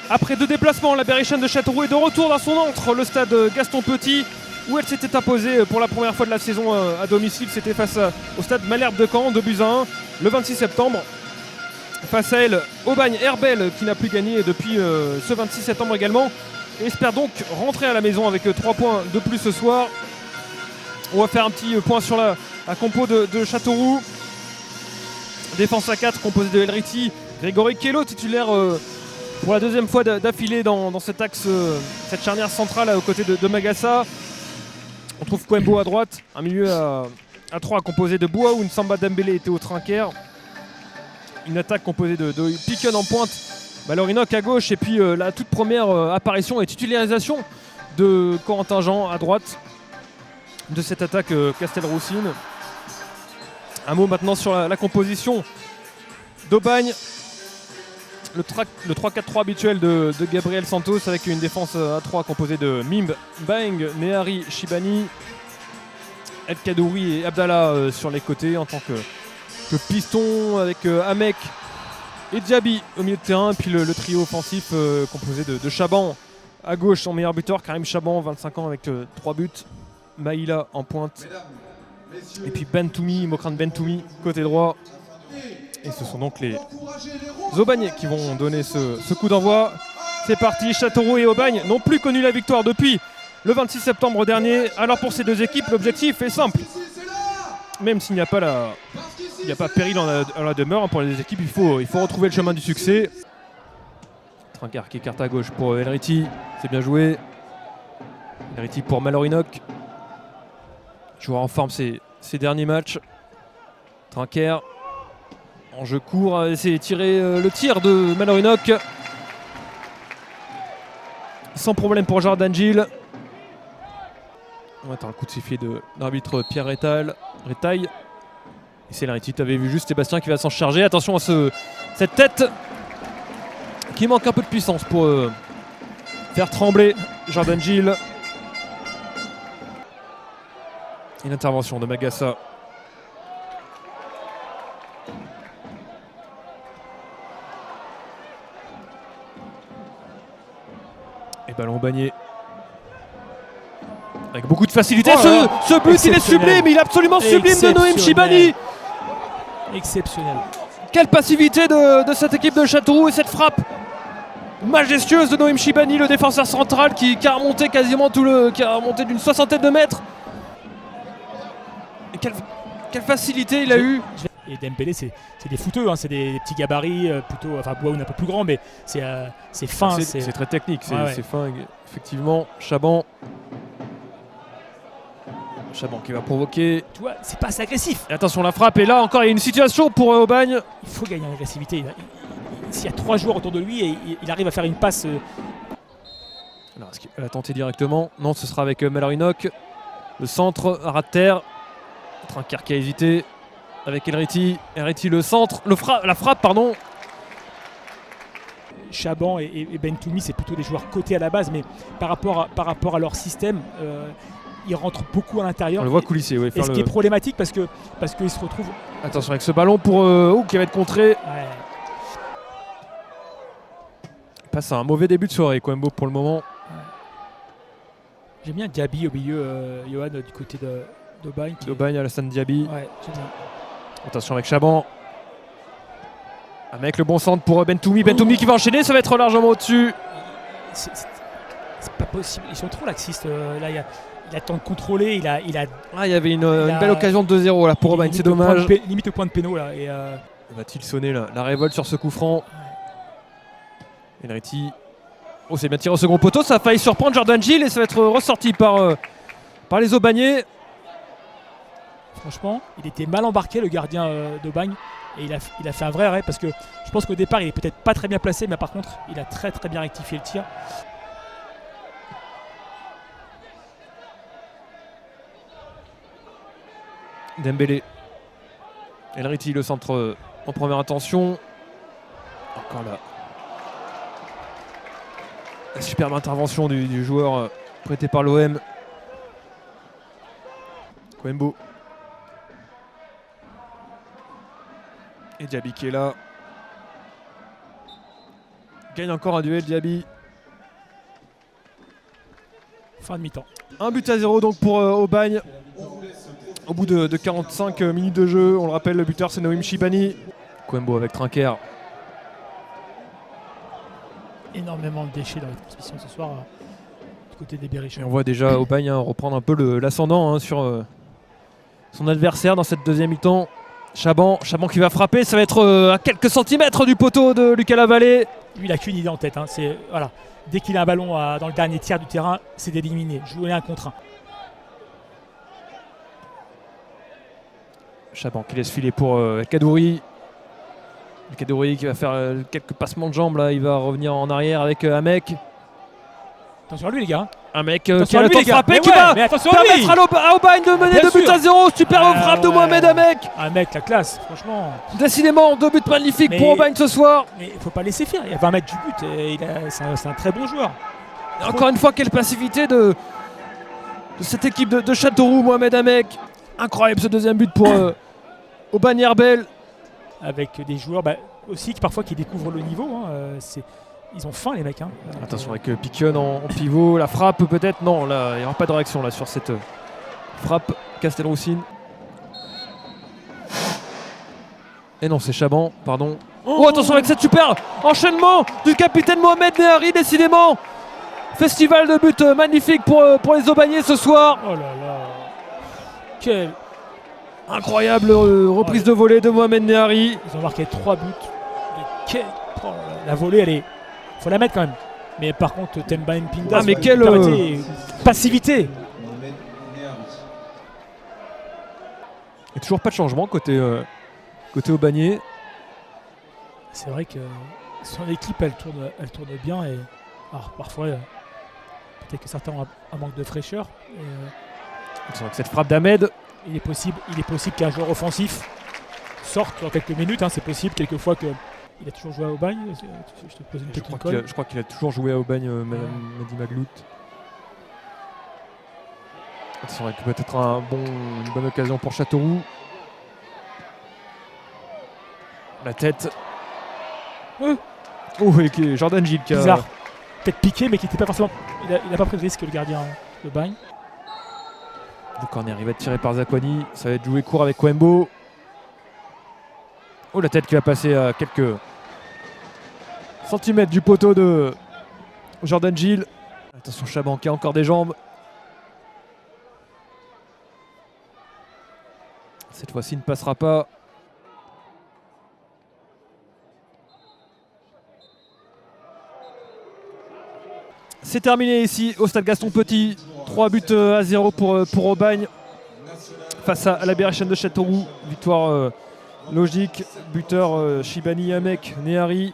Après 2 déplacements, la Berrichonne de Châteauroux est de retour dans son antre, le stade Gaston Petit, où elle s'était imposée pour la première fois de la saison à domicile. C'était face au stade Malherbe de Caen, 2-1, le 26 septembre. Face à elle, Aubagne Herbel, qui n'a plus gagné depuis ce 26 septembre également, et espère donc rentrer à la maison avec 3 points de plus ce soir. On va faire un petit point sur la compo de Châteauroux. Défense à 4 composée de Elriti, Grégory Kello titulaire pour la deuxième fois d'affilée dans cet axe, cette charnière centrale aux côtés de Magassa. On trouve Kwembo à droite, un milieu à 3 composé de Bouaoun, Samba Dembélé et Théo Trinquer. Une attaque composée de Piquen en pointe, Malorinok à gauche, et puis la toute première apparition et titularisation de Corentin Jean à droite de cette attaque Castelroussine. Un mot maintenant sur la composition d'Aubagne. Le 3-4-3 habituel de Gabriel Santos, avec une défense à 3 composée de Mimb, Bang, Nehari, Shibani, El Kadouri et Abdallah sur les côtés en tant que piston, avec Amek et Diaby au milieu de terrain. Puis le trio offensif composé de Chaban à gauche, son meilleur buteur, Karim Chaban, 25 ans avec 3 buts. Maïla en pointe. Et puis Bentoumi, Mokrane Bentoumi, côté droit. Et ce sont donc les Aubagnais qui vont donner ce coup d'envoi. C'est parti, Châteauroux et Aubagne n'ont plus connu la victoire depuis le 26 septembre dernier. Alors pour ces deux équipes, l'objectif est simple. Même s'il n'y a pas péril en la demeure, pour les équipes, il faut retrouver le chemin du succès. Trinquer qui écarte à gauche pour Elriti, c'est bien joué. Elriti pour Malorinok. Joueur en forme ces derniers matchs. Trinquer en jeu court a essayé de tirer le tir de Malorinok. Sans problème pour Jordan Gilles. On attend un coup de sifflet de l'arbitre Pierre Retaille. Et c'est Elriti, tu avais vu juste Sébastien qui va s'en charger. Attention à cette tête qui manque un peu de puissance pour faire trembler Jordan Gilles. Une intervention de Magassa. Et ballon Aubagnais. Avec beaucoup de facilité. Ce but, il est sublime. Il est absolument sublime de Noémie Shibani. Exceptionnel. Quelle passivité de cette équipe de Châteauroux, et cette frappe majestueuse de Noémie Shibani, le défenseur central qui a remonté quasiment qui a remonté d'une 60aine de mètres. Et quelle facilité il a eu. Et Dembélé, c'est des footeux, hein, c'est des petits gabarits plutôt, enfin Bouaoun un peu plus grand, mais c'est fin. C'est très technique, c'est ouais. fin effectivement. Chaban qui va provoquer. Tu vois, c'est pas assez agressif. Et attention, la frappe, et là encore il y a une situation pour Aubagne. Il faut gagner en agressivité. S'il y a 3 joueurs autour de lui et il arrive à faire une passe. Alors, est-ce qu'il va la tenter directement? Non, ce sera avec Malorinok. Le centre, à ras de terre. Trinquer qui a hésité avec Elriti. Elriti le centre, la frappe, pardon. Chaban et Bentoumi, c'est plutôt des joueurs cotés à la base, mais par rapport à leur système, ils rentrent beaucoup à l'intérieur. On le voit coulisser, oui. Et ce qui est problématique parce qu'ils se retrouvent. Attention avec ce ballon pour qui va être contré. Ouais. Il passe à un mauvais début de soirée, Kwembo pour le moment. J'aime bien Diaby au milieu, Johan, du côté d'Aubagne. Aubagne, Alassane Diaby. Ouais, j'aime bien. Attention avec Chaban. Avec le bon centre pour Bentoumi. Bentoumi qui va enchaîner, ça va être largement au-dessus. C'est pas possible. Ils sont trop laxistes. Là, il a le temps de contrôler. Il y avait une belle occasion de 2-0 là pour Aubagne, c'est dommage. Limite au point de péno là. Va-t-il sonner la révolte sur ce coup franc? Elriti. Oh, c'est bien tiré au second poteau. Ça a failli surprendre Jordan Gilles et ça va être ressorti par les Aubagnais. Franchement, il était mal embarqué, le gardien d'Aubagne, et il a fait un vrai arrêt parce que je pense qu'au départ il est peut-être pas très bien placé, mais par contre il a très très bien rectifié le tir. Dembélé. Elriti le centre en première intention. Encore là. La superbe intervention du joueur prêté par l'OM. Kwembo. Et Diaby qui est là. Gagne encore un duel, Diaby. Fin de mi-temps. 1-0 donc pour Aubagne. Au bout de 45 minutes de jeu, on le rappelle, le buteur c'est Noim Shibani. Kwembo avec Trinquer. Énormément de déchets dans la transmission ce soir du côté des Berrichons. Et on voit déjà Aubagne reprendre un peu l'ascendant sur son adversaire dans cette deuxième mi-temps. Chaban qui va frapper, ça va être à quelques centimètres du poteau de Lucas Lavallée. Lui, il n'a qu'une idée en tête. C'est, voilà. Dès qu'il a un ballon dans le dernier tiers du terrain, c'est d'éliminer, jouer un contre un. Chaban qui laisse filer pour El Kadouri. El Kadouri qui va faire quelques passements de jambes là, il va revenir en arrière avec Hamek. Attention à lui les gars. Hamek qui a le temps de frapper, qui va permettre à Aubagne de mener 2-0. Superbe frappe de Mohamed Hamek. Hamek, la classe, franchement. Décidément, 2 buts magnifiques pour Aubagne ce soir. Mais il ne faut pas laisser faire, il y a 20 mètres du but et c'est un très bon joueur. Et encore une fois, quelle passivité de cette équipe de Châteauroux, Mohamed Hamek. Incroyable ce deuxième but pour Aubagne Herbel. Avec des joueurs aussi qui découvrent le niveau. Ils ont faim les mecs. Attention avec Piquion en pivot. La frappe peut-être. Non, là, il n'y aura pas de réaction là, sur cette frappe. Castelroussine. Et non, c'est Chaban, pardon. Oh, attention avec cette super enchaînement du capitaine Mohamed Nehari, décidément. Festival de buts magnifique pour les Aubagnais ce soir. Oh là là. Quelle incroyable reprise de volée de Mohamed Nehari. Ils ont marqué 3 buts. La volée, elle est... faut la mettre quand même. Mais par contre, Temba Mpinda, mais quelle passivité. Il n'y a toujours pas de changement côté Aubagnais. C'est vrai que son équipe, elle tourne bien. Et alors, parfois, peut-être que certains ont un manque de fraîcheur. Avec cette frappe d'Ahmed. Il est possible qu'un joueur offensif sorte dans quelques minutes. C'est possible quelquefois que... Il a toujours joué à Aubagne. Je te pose une petite colle. Je crois qu'il a toujours joué à Aubagne, Madi Maglout. Ça aurait peut-être une bonne occasion pour Châteauroux. La tête. Et Jordan Gilles qui a... Bizarre. Peut-être piqué, mais qui n'était pas forcément... Il n'a pas pris de risque, le gardien de Bagne. Le corner, il va être tiré par Zakwani. Ça va être joué court avec Kwembo. Oh, la tête qui va passer à quelques centimètres du poteau de Jordan Gilles. Attention, Chaban qui a encore des jambes. Cette fois-ci, il ne passera pas. C'est terminé ici au stade Gaston Petit. 3-0 pour Aubagne face à la Berrichonne de Châteauroux. Victoire logique. Buteur Shibani Hamek Nehari.